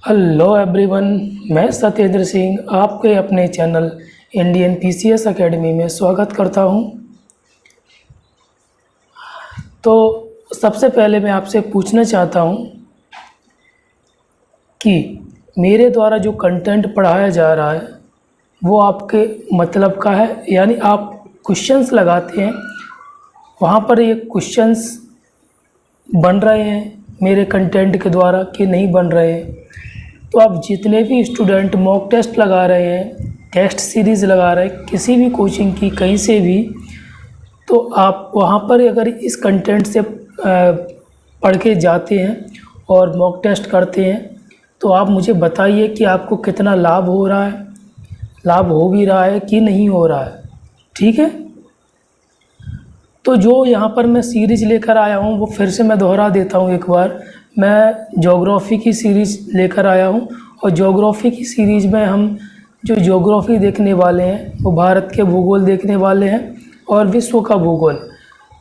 Hello everyone, मैं सत्येंद्र सिंह आपके अपने चैनल इंडियन पीसीएस एकेडमी में स्वागत करता हूं। तो सबसे पहले मैं आपसे पूछना चाहता हूं कि मेरे द्वारा जो कंटेंट पढ़ाया जा रहा है वो आपके मतलब का है, यानी आप क्वेश्चंस लगाते हैं वहां पर ये क्वेश्चंस बन रहे हैं मेरे कंटेंट के द्वारा कि नहीं बन रहे हैं। तो आप जितने भी स्टूडेंट मॉक टेस्ट लगा रहे हैं, टेस्ट सीरीज़ लगा रहे हैं किसी भी कोचिंग की कहीं से भी, तो आप वहाँ पर अगर इस कंटेंट से पढ़ के जाते हैं और मॉक टेस्ट करते हैं तो आप मुझे बताइए कि आपको कितना लाभ हो रहा है, लाभ हो भी रहा है कि नहीं हो रहा है। ठीक है, तो जो यहाँ पर मैं सीरीज़ लेकर आया हूँ वो फिर से मैं दोहरा देता हूँ एक बार। मैं ज्योग्राफ़ी की सीरीज़ लेकर आया हूँ और ज्योग्राफ़ी की सीरीज़ में हम जो ज्योग्राफ़ी देखने वाले हैं वो भारत के भूगोल देखने वाले हैं और विश्व का भूगोल।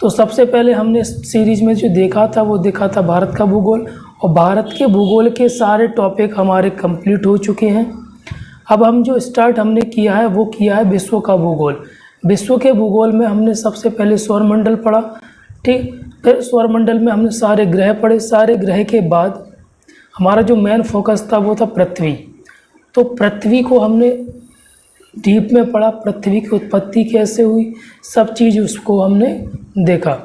तो सबसे पहले हमने सीरीज़ में जो देखा था वो देखा था भारत का भूगोल, और भारत के भूगोल के सारे टॉपिक हमारे कंप्लीट हो चुके हैं। अब हम जो स्टार्ट हमने किया है वो किया है विश्व का भूगोल। विश्व के भूगोल में हमने सबसे पहले सौरमंडल पढ़ा, ठीक। फिर सौरमंडल में हमने सारे ग्रह पढ़े। सारे ग्रह के बाद हमारा जो मेन फोकस था वो था पृथ्वी। तो पृथ्वी को हमने डीप में पढ़ा, पृथ्वी की उत्पत्ति कैसे हुई, सब चीज़ उसको हमने देखा।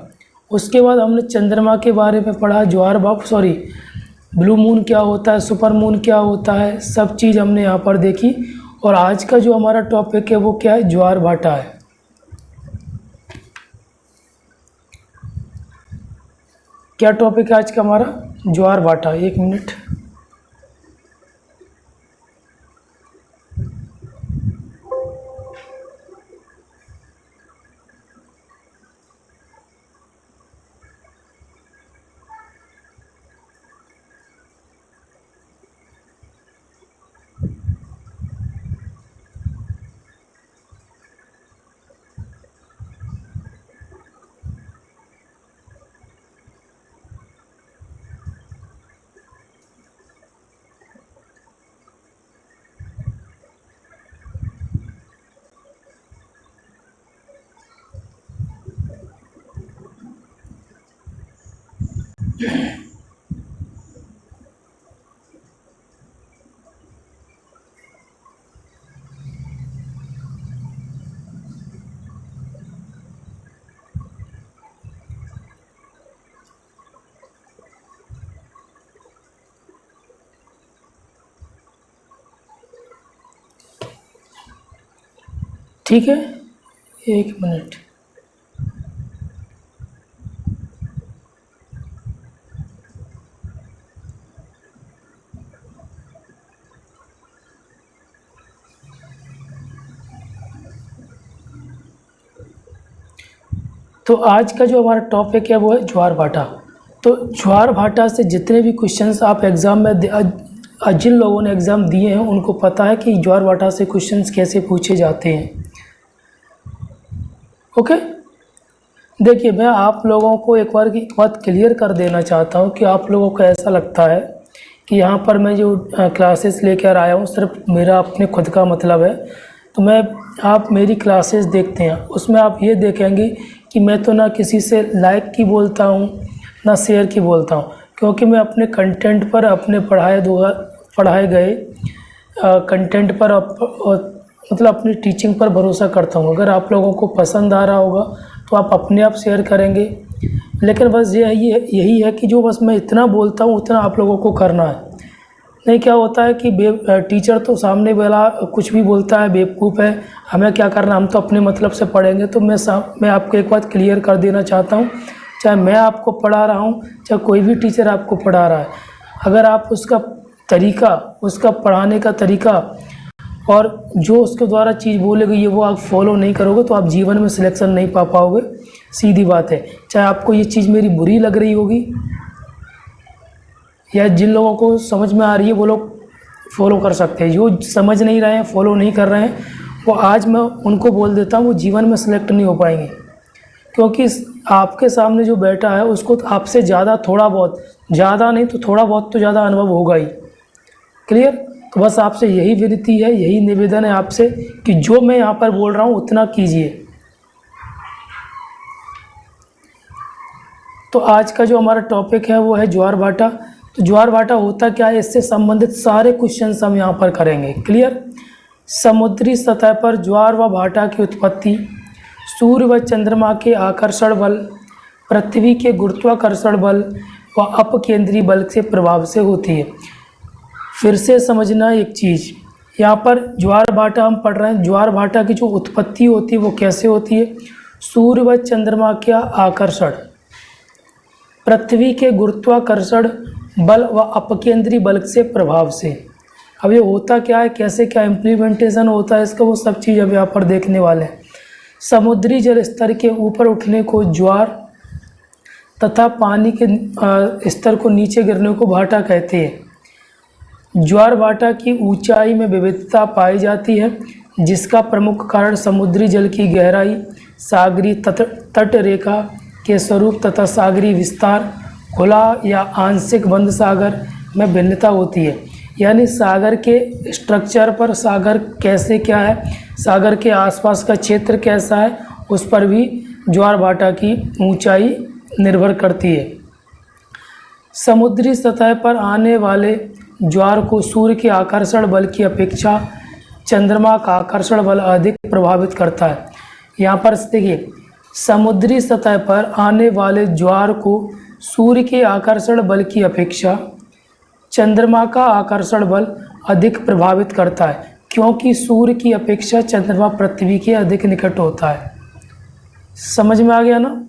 उसके बाद हमने चंद्रमा के बारे में पढ़ा, ब्लू मून क्या होता है, सुपर मून क्या होता है, सब चीज़ हमने यहाँ पर देखी। और आज का जो हमारा टॉपिक है वो क्या है, ज्वार भाटा है। क्या टॉपिक है आज का हमारा, ज्वार भाटा। एक मिनट, ठीक है, एक मिनट। तो आज का जो हमारा टॉपिक है वो है ज्वार भाटा। तो ज्वार भाटा से जितने भी क्वेश्चंस आप एग्ज़ाम में जिन लोगों ने एग्ज़ाम दिए हैं उनको पता है कि ज्वार भाटा से क्वेश्चंस कैसे पूछे जाते हैं। ओके, देखिए मैं आप लोगों को एक बार की बात क्लियर कर देना चाहता हूँ कि आप लोगों को ऐसा लगता है कि यहाँ पर मैं जो क्लासेस लेकर आया हूँ सिर्फ मेरा अपने खुद का मतलब है। तो आप मेरी क्लासेस देखते हैं उसमें आप ये देखेंगे कि मैं तो ना किसी से लाइक की बोलता हूँ ना शेयर की बोलता हूँ, क्योंकि मैं अपने कंटेंट पर, अपने पढ़ाए गए कंटेंट पर मतलब अपनी टीचिंग पर भरोसा करता हूँ। अगर आप लोगों को पसंद आ रहा होगा तो आप अपने आप शेयर करेंगे, लेकिन बस यही है कि जो बस मैं इतना बोलता हूँ उतना आप लोगों को करना है। नहीं, क्या होता है कि टीचर तो सामने वाला कुछ भी बोलता है, बेवकूफ़ है, हमें क्या करना, हम तो अपने मतलब से पढ़ेंगे। तो मैं आपको एक बात क्लियर कर देना चाहता हूँ, चाहे मैं आपको पढ़ा रहा हूँ चाहे कोई भी टीचर आपको पढ़ा रहा है, अगर आप उसका तरीका, उसका पढ़ाने का तरीका और जो उसके द्वारा चीज़ बोले गई है वो आप फॉलो नहीं करोगे तो आप जीवन में सिलेक्शन नहीं पा पाओगे। सीधी बात है। चाहे आपको ये चीज़ मेरी बुरी लग रही होगी या जिन लोगों को समझ में आ रही है वो लोग फॉलो कर सकते हैं, जो समझ नहीं रहे हैं, फॉलो नहीं कर रहे हैं, वो आज मैं उनको बोल देता हूँ वो जीवन में सिलेक्ट नहीं हो पाएंगे। क्योंकि आपके सामने जो बैठा है उसको आपसे ज़्यादा, थोड़ा बहुत, ज़्यादा नहीं तो थोड़ा बहुत तो ज़्यादा अनुभव होगा ही। क्लियर। तो बस आपसे यही विनती है, यही निवेदन है आपसे कि जो मैं यहाँ पर बोल रहा हूँ उतना कीजिए। तो आज का जो हमारा टॉपिक है वो है ज्वार भाटा। तो ज्वार भाटा होता क्या है, इससे संबंधित सारे क्वेश्चंस हम यहाँ पर करेंगे। क्लियर। समुद्री सतह पर ज्वार व भाटा की उत्पत्ति सूर्य व चंद्रमा के आकर्षण बल, पृथ्वी के गुरुत्वाकर्षण बल व अपकेंद्री बल से प्रभाव से होती है। फिर से समझना एक चीज़, यहाँ पर ज्वार भाटा हम पढ़ रहे हैं। ज्वार भाटा की जो उत्पत्ति होती है वो कैसे होती है, सूर्य व चंद्रमा का आकर्षण, पृथ्वी के गुरुत्वाकर्षण बल व अपकेंद्री बल से प्रभाव से। अब ये होता क्या है, कैसे क्या इम्प्लीमेंटेशन होता है इसका, वो सब चीज़ अब यहाँ पर देखने वाले हैं। समुद्री जल स्तर के ऊपर उठने को ज्वार तथा पानी के स्तर को नीचे गिरने को भाटा कहते हैं। ज्वार भाटा की ऊंचाई में विविधता पाई जाती है, जिसका प्रमुख कारण समुद्री जल की गहराई, सागरी तट रेखा के स्वरूप तथा सागरी विस्तार, खुला या आंशिक बंद सागर में भिन्नता होती है। यानी सागर के स्ट्रक्चर पर, सागर कैसे क्या है, सागर के आसपास का क्षेत्र कैसा है, उस पर भी ज्वार भाटा की ऊंचाई निर्भर करती है। समुद्री सतह पर आने वाले ज्वार को सूर्य के आकर्षण बल की अपेक्षा चंद्रमा का आकर्षण बल अधिक प्रभावित करता है। यहाँ पर देखिए, समुद्री सतह पर आने वाले ज्वार को सूर्य के आकर्षण बल की अपेक्षा चंद्रमा का आकर्षण बल अधिक प्रभावित करता है, क्योंकि सूर्य की अपेक्षा चंद्रमा पृथ्वी के अधिक निकट होता है। समझ में आ गया ना।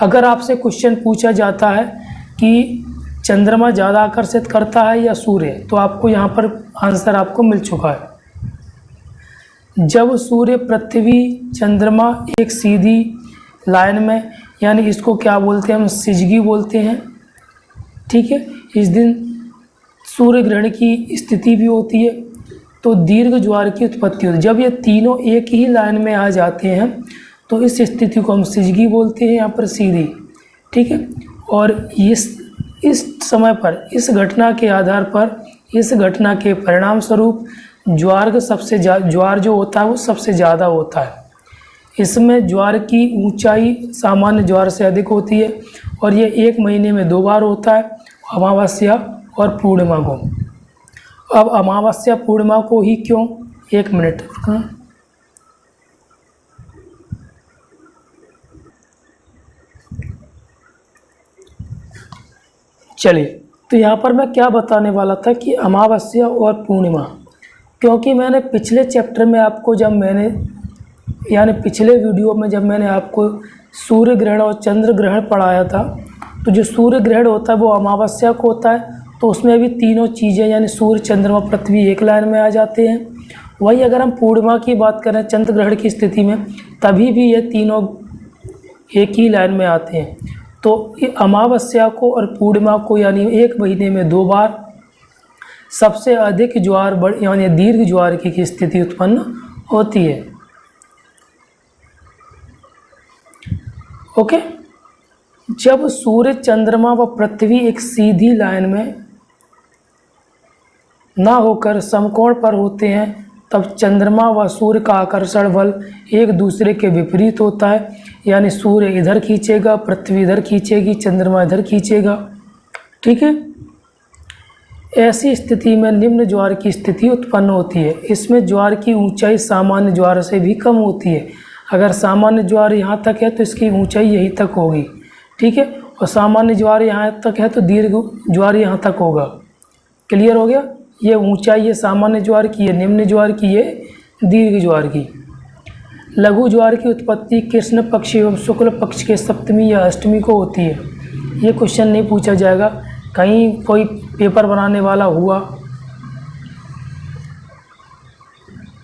अगर आपसे क्वेश्चन पूछा जाता है कि चंद्रमा ज़्यादा आकर्षित करता है या सूर्य, तो आपको यहाँ पर आंसर आपको मिल चुका है। जब सूर्य, पृथ्वी, चंद्रमा एक सीधी लाइन में, यानी इसको क्या बोलते हैं हम, सिजगी बोलते हैं, ठीक है, इस दिन सूर्य ग्रहण की स्थिति भी होती है, तो दीर्घ ज्वार की उत्पत्ति होती है। जब ये तीनों एक ही लाइन में आ जाते हैं तो इस स्थिति को हम सिजगी बोलते हैं, यहाँ पर सीधी, ठीक है। और इस समय पर, इस घटना के आधार पर, इस घटना के परिणाम स्वरूप ज्वार जो होता है वो सबसे ज़्यादा होता है। इसमें ज्वार की ऊंचाई सामान्य ज्वार से अधिक होती है और ये 1 महीने में 2 बार होता है, अमावस्या और पूर्णिमा को। अब अमावस्या पूर्णिमा को ही क्यों, 1 मिनट। चलिए, तो यहाँ पर मैं क्या बताने वाला था कि अमावस्या और पूर्णिमा, क्योंकि मैंने पिछले चैप्टर में आपको यानी पिछले वीडियो में जब मैंने आपको सूर्य ग्रहण और चंद्र ग्रहण पढ़ाया था, तो जो सूर्य ग्रहण होता है वो अमावस्या को होता है, तो उसमें भी तीनों चीज़ें यानी सूर्य, चंद्रमा, पृथ्वी एक लाइन में आ जाते हैं। वही अगर हम पूर्णिमा की बात करें, चंद्र ग्रहण की स्थिति में, तभी भी ये तीनों एक ही लाइन में आते हैं। तो अमावस्या को और पूर्णिमा को यानी 1 महीने में 2 बार सबसे अधिक ज्वार यानी दीर्घ ज्वार की स्थिति उत्पन्न होती है। ओके। जब सूर्य, चंद्रमा व पृथ्वी एक सीधी लाइन में ना होकर समकोण पर होते हैं, तब चंद्रमा व सूर्य का आकर्षण बल एक दूसरे के विपरीत होता है, यानी सूर्य इधर खींचेगा, पृथ्वी इधर खींचेगी, चंद्रमा इधर खींचेगा, ठीक है। ऐसी स्थिति में निम्न ज्वार की स्थिति उत्पन्न होती है। इसमें ज्वार की ऊंचाई सामान्य ज्वार से भी कम होती है। अगर सामान्य ज्वार यहाँ तक है तो इसकी ऊंचाई यहीं तक होगी, ठीक है, और सामान्य ज्वार यहाँ तक है तो दीर्घ ज्वार यहाँ तक होगा। क्लियर हो गया। ये ऊंचाई है सामान्य ज्वार की, ये निम्न ज्वार की, ये दीर्घ ज्वार की। लघु ज्वार की उत्पत्ति कृष्ण पक्ष एवं शुक्ल पक्ष के सप्तमी या अष्टमी को होती है। ये क्वेश्चन नहीं पूछा जाएगा, कहीं कोई पेपर बनाने वाला हुआ,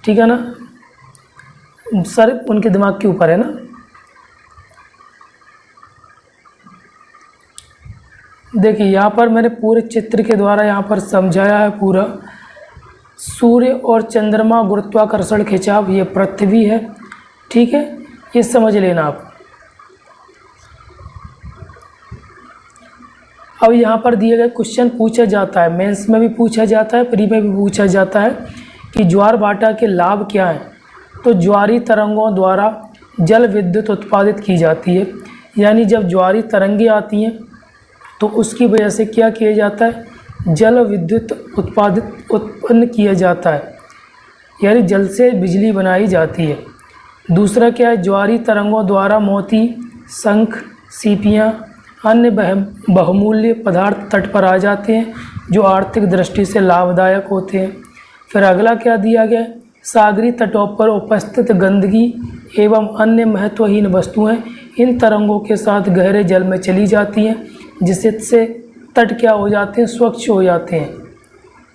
ठीक है ना, सर उनके दिमाग के ऊपर है ना। देखिए यहाँ पर मैंने पूरे चित्र के द्वारा यहाँ पर समझाया है पूरा। सूर्य और चंद्रमा गुरुत्वाकर्षण खिंचाव, ये पृथ्वी है, ठीक है, ये समझ लेना आप। अब यहाँ पर दिए गए क्वेश्चन पूछा जाता है, मेंस में भी पूछा जाता है, प्री में भी पूछा जाता है कि ज्वार भाटा के लाभ क्या हैं। तो ज्वारी तरंगों द्वारा जल विद्युत उत्पादित की जाती है, यानी जब ज्वारी तरंगें आती हैं तो उसकी वजह से क्या किया जाता है, जल विद्युत उत्पन्न किया जाता है, यानी जल से बिजली बनाई जाती है। दूसरा क्या है, ज्वारी तरंगों द्वारा मोती, शंख, सीपियाँ, अन्य बहुमूल्य पदार्थ तट पर आ जाते हैं जो आर्थिक दृष्टि से लाभदायक होते हैं। फिर अगला क्या दिया गया, सागरी तटों पर उपस्थित गंदगी एवं अन्य महत्वहीन वस्तुएं इन तरंगों के साथ गहरे जल में चली जाती हैं, जिससे तट क्या हो जाते हैं, स्वच्छ हो जाते हैं,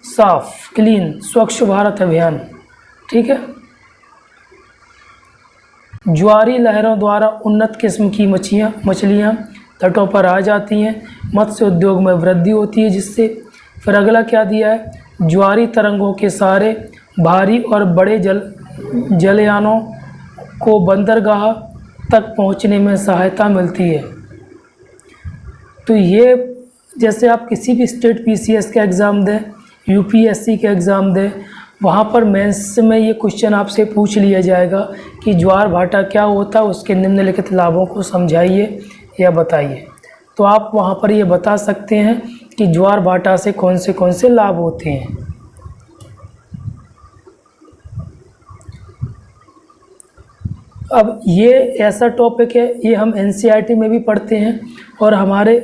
साफ, क्लीन, स्वच्छ भारत अभियान। ठीक है। ज्वारी लहरों द्वारा उन्नत किस्म की मछलियाँ तटों पर आ जाती हैं, मत्स्य उद्योग में वृद्धि होती है जिससे। फिर अगला क्या दिया है, ज्वारी तरंगों के सारे भारी और बड़े जलयानों को बंदरगाह तक पहुंचने में सहायता मिलती है। तो ये जैसे आप किसी भी स्टेट पीसीएस का एग्ज़ाम दें, यूपीएससी के एग्ज़ाम दें, वहाँ पर मेंस में ये क्वेश्चन आपसे पूछ लिया जाएगा कि ज्वार भाटा क्या होता है, उसके निम्नलिखित लाभों को समझाइए या बताइए। तो आप वहाँ पर ये बता सकते हैं कि ज्वार भाटा से कौन से लाभ होते हैं। अब ये ऐसा टॉपिक है, ये हम एनसीईआरटी में भी पढ़ते हैं और हमारे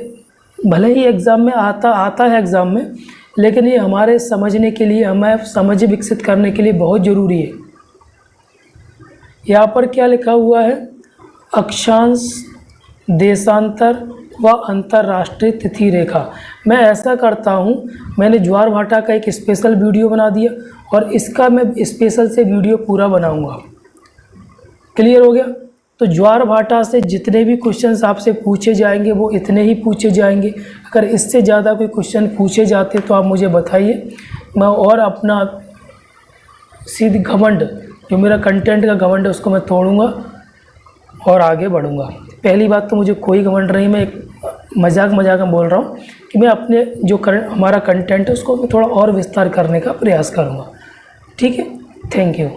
भले ही एग्ज़ाम में आता है एग्ज़ाम में, लेकिन ये हमारे समझने के लिए, हमें समझ विकसित करने के लिए बहुत ज़रूरी है। यहाँ पर क्या लिखा हुआ है, अक्षांश, देशांतर व अंतर्राष्ट्रीय तिथि रेखा। मैं ऐसा करता हूँ, मैंने ज्वार भाटा का एक स्पेशल वीडियो बना दिया और इसका मैं स्पेशल से वीडियो पूरा बनाऊँगा। क्लियर हो गया। तो ज्वार भाटा से जितने भी क्वेश्चंस आपसे पूछे जाएंगे वो इतने ही पूछे जाएंगे। अगर इससे ज़्यादा कोई क्वेश्चन पूछे जाते तो आप मुझे बताइए, मैं और अपना सीधी घमंड, जो मेरा कंटेंट का घमंड है, उसको मैं तोड़ूंगा और आगे बढ़ूंगा। पहली बात तो मुझे कोई घमंड नहीं, मैं एक मजाक में बोल रहा हूँ कि मैं अपने जो हमारा कंटेंट है उसको मैं थोड़ा और विस्तार करने का प्रयास करूँगा। ठीक है, थैंक यू।